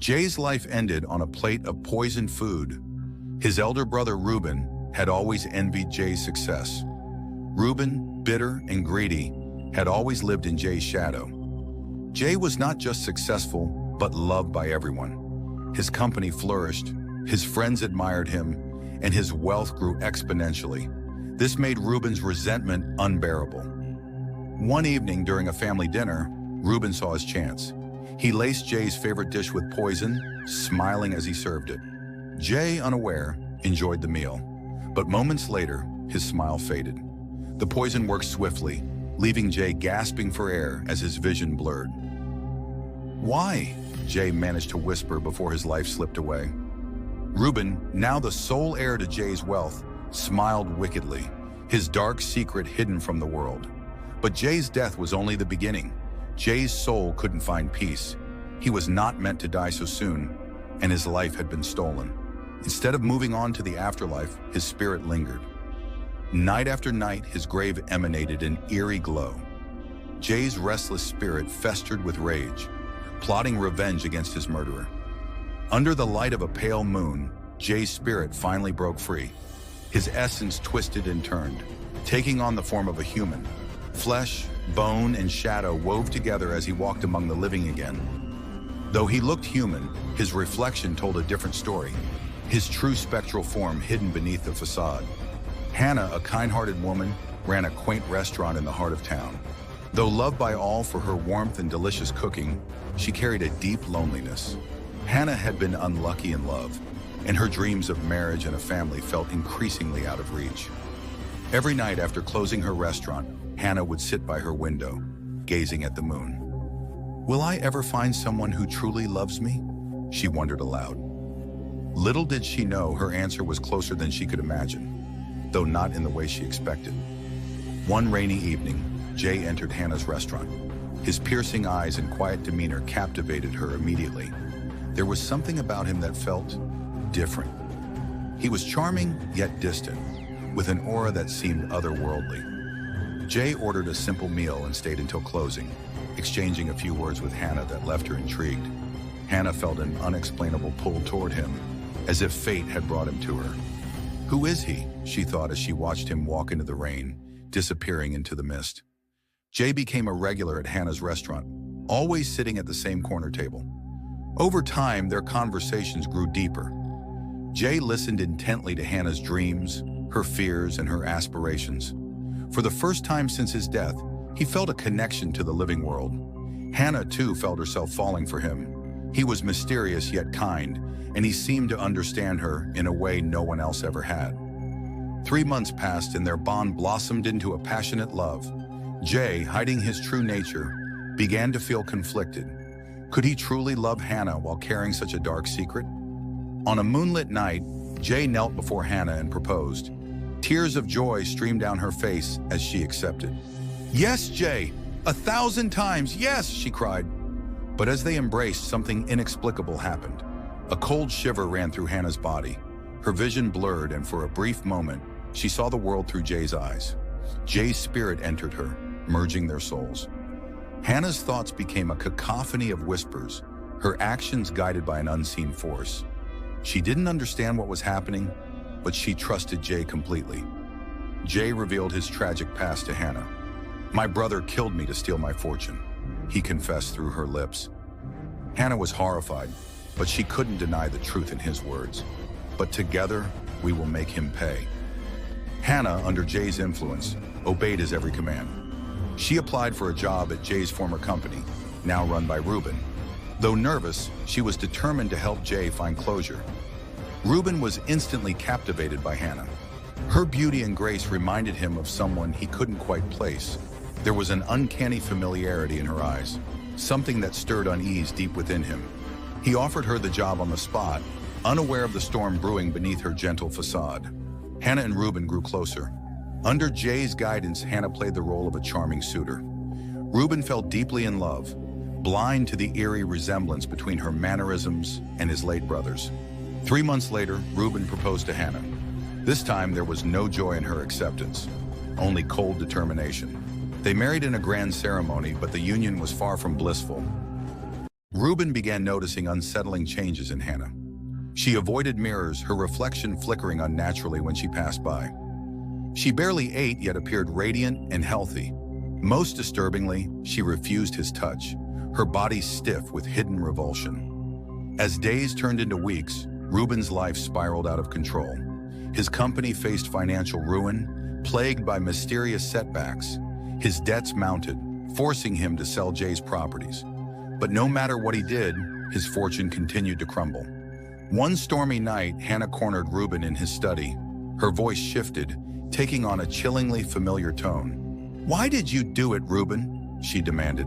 Jay's life ended on a plate of poisoned food. His elder brother Reuben had always envied Jay's success. Reuben, bitter and greedy, had always lived in Jay's shadow. Jay was not just successful, but loved by everyone. His company flourished, his friends admired him, and his wealth grew exponentially. This made Reuben's resentment unbearable. One evening during a family dinner, Reuben saw his chance. He laced Jay's favorite dish with poison, smiling as he served it. Jay, unaware, enjoyed the meal, but moments later, his smile faded. The poison worked swiftly, leaving Jay gasping for air as his vision blurred. "Why?" Jay managed to whisper before his life slipped away. Reuben, now the sole heir to Jay's wealth, smiled wickedly, his dark secret hidden from the world. But Jay's death was only the beginning. Jay's soul couldn't find peace. He was not meant to die so soon, and his life had been stolen. Instead of moving on to the afterlife, his spirit lingered. Night after night, his grave emanated an eerie glow. Jay's restless spirit festered with rage, plotting revenge against his murderer. Under the light of a pale moon, Jay's spirit finally broke free. His essence twisted and turned, taking on the form of a human. Flesh, bone, and shadow wove together as he walked among the living again. Though he looked human, his reflection told a different story, his true spectral form hidden beneath the facade. Hannah, a kind-hearted woman, ran a quaint restaurant in the heart of town. Though loved by all for her warmth and delicious cooking, she carried a deep loneliness. Hannah had been unlucky in love, and her dreams of marriage and a family felt increasingly out of reach. Every night after closing her restaurant, Hannah would sit by her window, gazing at the moon. "Will I ever find someone who truly loves me?" she wondered aloud. Little did she know her answer was closer than she could imagine, though not in the way she expected. One rainy evening, Jay entered Hannah's restaurant. His piercing eyes and quiet demeanor captivated her immediately. There was something about him that felt different. He was charming, yet distant, with an aura that seemed otherworldly. Jay ordered a simple meal and stayed until closing, exchanging a few words with Hannah that left her intrigued. Hannah felt an unexplainable pull toward him, as if fate had brought him to her. "Who is he?" she thought as she watched him walk into the rain, disappearing into the mist. Jay became a regular at Hannah's restaurant, always sitting at the same corner table. Over time, their conversations grew deeper. Jay listened intently to Hannah's dreams, her fears, and her aspirations. For the first time since his death, he felt a connection to the living world. Hannah, too, felt herself falling for him. He was mysterious yet kind, and he seemed to understand her in a way no one else ever had. 3 months passed and their bond blossomed into a passionate love. Jay, hiding his true nature, began to feel conflicted. Could he truly love Hannah while carrying such a dark secret? On a moonlit night, Jay knelt before Hannah and proposed. Tears of joy streamed down her face as she accepted. "Yes, Jay, 1,000 times, yes," she cried. But as they embraced, something inexplicable happened. A cold shiver ran through Hannah's body. Her vision blurred, and for a brief moment, she saw the world through Jay's eyes. Jay's spirit entered her, merging their souls. Hannah's thoughts became a cacophony of whispers, her actions guided by an unseen force. She didn't understand what was happening, but she trusted Jay completely. Jay revealed his tragic past to Hannah. "My brother killed me to steal my fortune," he confessed through her lips. Hannah was horrified, but she couldn't deny the truth in his words. "But together, we will make him pay." Hannah, under Jay's influence, obeyed his every command. She applied for a job at Jay's former company, now run by Reuben. Though nervous, she was determined to help Jay find closure. Reuben was instantly captivated by Hannah. Her beauty and grace reminded him of someone he couldn't quite place. There was an uncanny familiarity in her eyes, something that stirred unease deep within him. He offered her the job on the spot, unaware of the storm brewing beneath her gentle facade. Hannah and Reuben grew closer. Under Jay's guidance, Hannah played the role of a charming suitor. Reuben fell deeply in love, blind to the eerie resemblance between her mannerisms and his late brother's. 3 months later, Reuben proposed to Hannah. This time, there was no joy in her acceptance, only cold determination. They married in a grand ceremony, but the union was far from blissful. Reuben began noticing unsettling changes in Hannah. She avoided mirrors, her reflection flickering unnaturally when she passed by. She barely ate yet appeared radiant and healthy. Most disturbingly, she refused his touch, her body stiff with hidden revulsion. As days turned into weeks, Reuben's life spiraled out of control. His company faced financial ruin, plagued by mysterious setbacks. His debts mounted, forcing him to sell Jay's properties. But no matter what he did, his fortune continued to crumble. One stormy night, Hannah cornered Reuben in his study. Her voice shifted, taking on a chillingly familiar tone. "Why did you do it, Reuben?" she demanded.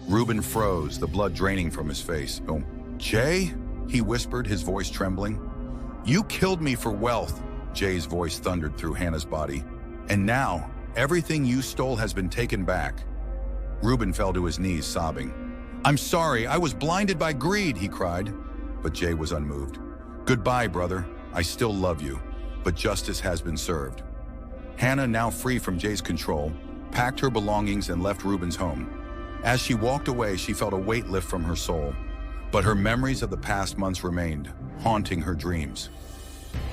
Reuben froze, the blood draining from his face. "Oh, Jay?" he whispered, his voice trembling. "You killed me for wealth," Jay's voice thundered through Hannah's body. "And now, everything you stole has been taken back." Reuben fell to his knees, sobbing. "I'm sorry, I was blinded by greed," he cried. But Jay was unmoved. "Goodbye, brother. I still love you, but justice has been served." Hannah, now free from Jay's control, packed her belongings and left Reuben's home. As she walked away, she felt a weight lift from her soul. But her memories of the past months remained, haunting her dreams.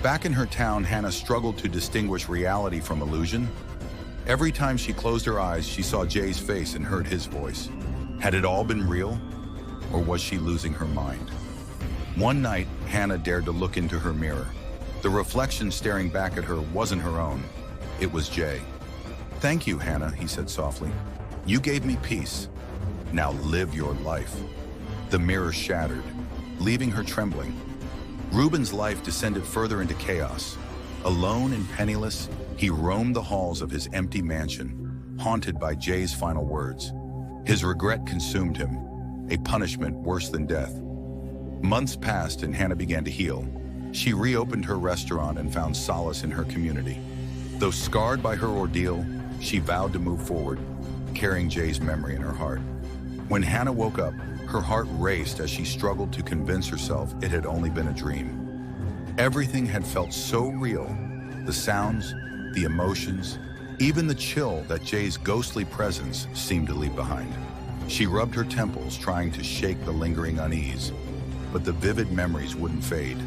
Back in her town, Hannah struggled to distinguish reality from illusion. Every time she closed her eyes, she saw Jay's face and heard his voice. Had it all been real, or was she losing her mind? One night, Hannah dared to look into her mirror. The reflection staring back at her wasn't her own. It was Jay. "Thank you, Hannah," he said softly. "You gave me peace. Now live your life." The mirror shattered, leaving her trembling. Reuben's life descended further into chaos. Alone and penniless, he roamed the halls of his empty mansion, haunted by Jay's final words. His regret consumed him, a punishment worse than death. Months passed and Hannah began to heal. She reopened her restaurant and found solace in her community. Though scarred by her ordeal, she vowed to move forward, carrying Jay's memory in her heart. When Hannah woke up, her heart raced as she struggled to convince herself it had only been a dream. Everything had felt so real, the sounds, the emotions, even the chill that Jay's ghostly presence seemed to leave behind. She rubbed her temples, trying to shake the lingering unease, but the vivid memories wouldn't fade.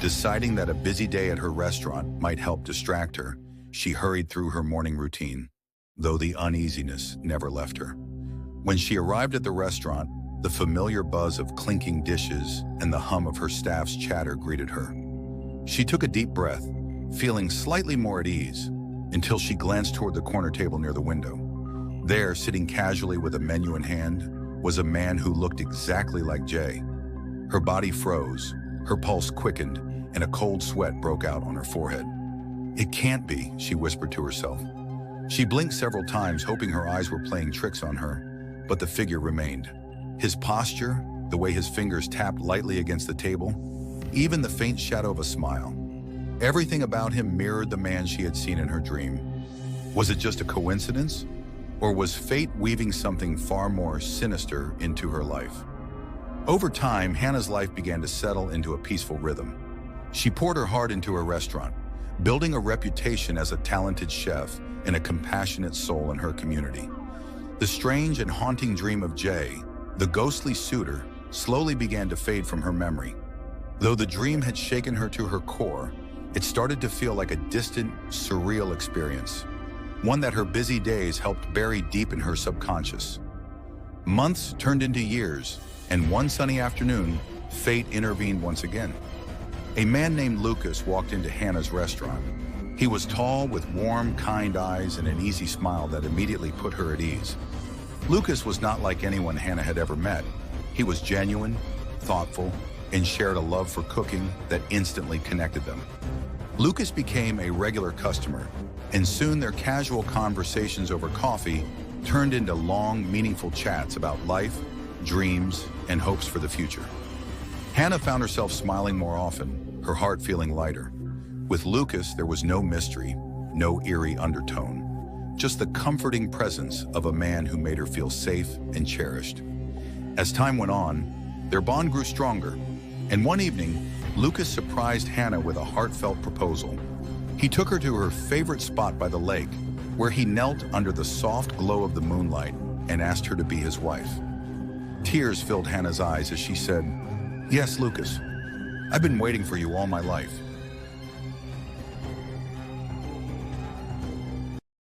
Deciding that a busy day at her restaurant might help distract her, she hurried through her morning routine, though the uneasiness never left her. When she arrived at the restaurant, the familiar buzz of clinking dishes and the hum of her staff's chatter greeted her. She took a deep breath, feeling slightly more at ease, until she glanced toward the corner table near the window. There, sitting casually with a menu in hand, was a man who looked exactly like Jay. Her body froze, her pulse quickened, and a cold sweat broke out on her forehead. "It can't be," she whispered to herself. She blinked several times, hoping her eyes were playing tricks on her, but the figure remained. His posture, the way his fingers tapped lightly against the table, even the faint shadow of a smile. Everything about him mirrored the man she had seen in her dream. Was it just a coincidence? Or was fate weaving something far more sinister into her life? Over time, Hannah's life began to settle into a peaceful rhythm. She poured her heart into her restaurant, building a reputation as a talented chef and a compassionate soul in her community. The strange and haunting dream of Jay, the ghostly suitor, slowly began to fade from her memory. Though the dream had shaken her to her core, it started to feel like a distant, surreal experience, one that her busy days helped bury deep in her subconscious. Months turned into years, and one sunny afternoon, fate intervened once again. A man named Lucas walked into Hannah's restaurant. He was tall, with warm, kind eyes and an easy smile that immediately put her at ease. Lucas was not like anyone Hannah had ever met. He was genuine, thoughtful, and shared a love for cooking that instantly connected them. Lucas became a regular customer, and soon their casual conversations over coffee turned into long, meaningful chats about life, dreams, and hopes for the future. Hannah found herself smiling more often, her heart feeling lighter. With Lucas, there was no mystery, no eerie undertone, just the comforting presence of a man who made her feel safe and cherished. As time went on, their bond grew stronger, and one evening, Lucas surprised Hannah with a heartfelt proposal. He took her to her favorite spot by the lake, where he knelt under the soft glow of the moonlight and asked her to be his wife. Tears filled Hannah's eyes as she said, "Yes, Lucas. I've been waiting for you all my life."